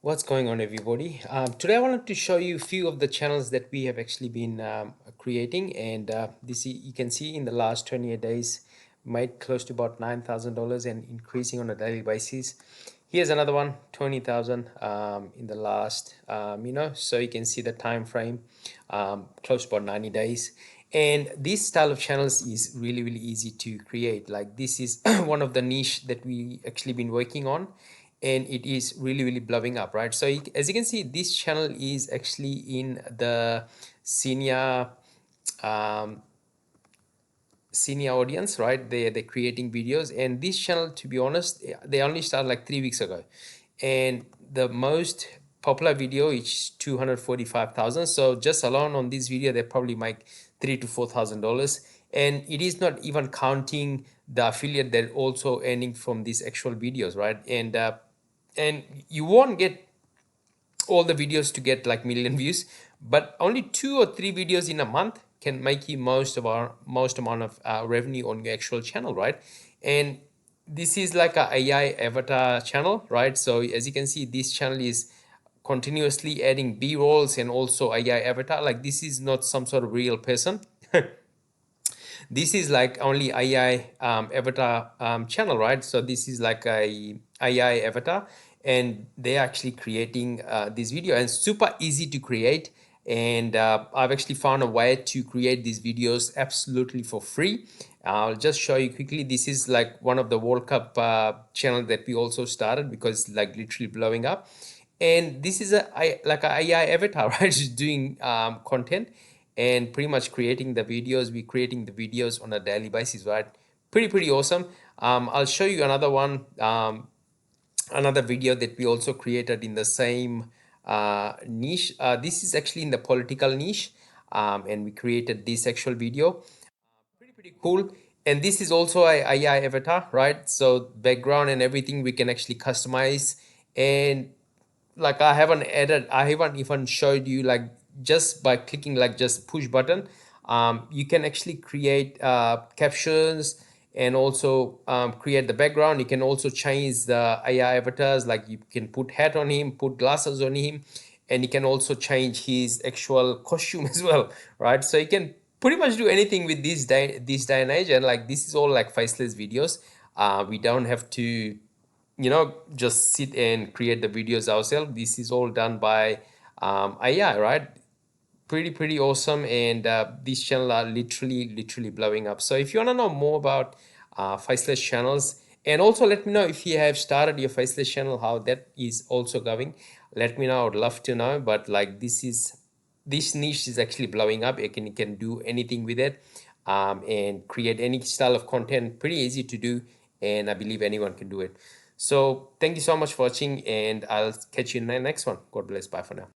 What's going on, everybody? Today I wanted to show you a few of the channels that we have actually been creating, and this you can see in the last 28 days made close to about $9,000 and increasing on a daily basis. Here's another one, 20,000 in the last so you can see the time frame, close to about 90 days. And this style of channels is really easy to create. Like, this is one of the niche that we actually been working on, and it is really blowing up, right? So as you can see, this channel is actually in the senior um, senior audience, right? They're creating videos, and this channel, to be honest, they only started like 3 weeks ago, and the most popular video is 245,000. So just alone on this video they probably make $3,000 to $4,000, and it is not even counting the affiliate that also earning from these actual videos, right? And you won't get all the videos to get like million views, but only 2 or 3 videos in a month can make you most amount of revenue on your actual channel, right? And this is like a AI avatar channel, right? So as you can see, this channel is continuously adding b-rolls and also AI avatar. Like, this is not some sort of real person. This is like only AI avatar channel, right? So this is like a AI avatar, and they're actually creating this video, and super easy to create. And I've actually found a way to create these videos absolutely for free. I'll just show you quickly. This is like one of the World Cup channel that we also started, because it's like literally blowing up. And this is like a AI avatar, right? Just doing content and pretty much creating the videos. We're creating the videos on a daily basis, right? Pretty awesome. I'll show you another one, another video that we also created in the same niche. This is actually in the political niche, and we created this actual video. Pretty cool. And this is also a AI avatar, right? So background and everything we can actually customize. And like, I haven't even showed you, like, just by clicking like just push button, you can actually create captions, and also create the background. You can also change the AI avatars, like you can put hat on him, put glasses on him, and you can also change his actual costume as well, right? So you can pretty much do anything with this day and age. And like, this is all like faceless videos. We don't have to just sit and create the videos ourselves. This is all done by AI, right? Pretty awesome. And these channels are literally blowing up. So if you want to know more about faceless channels, and also let me know if you have started your faceless channel, how that is also going. Let me know. I would love to know. But like, this niche is actually blowing up. You can do anything with it, and create any style of content. Pretty easy to do, and I believe anyone can do it. So thank you so much for watching, and I'll catch you in the next one. God bless. Bye for now.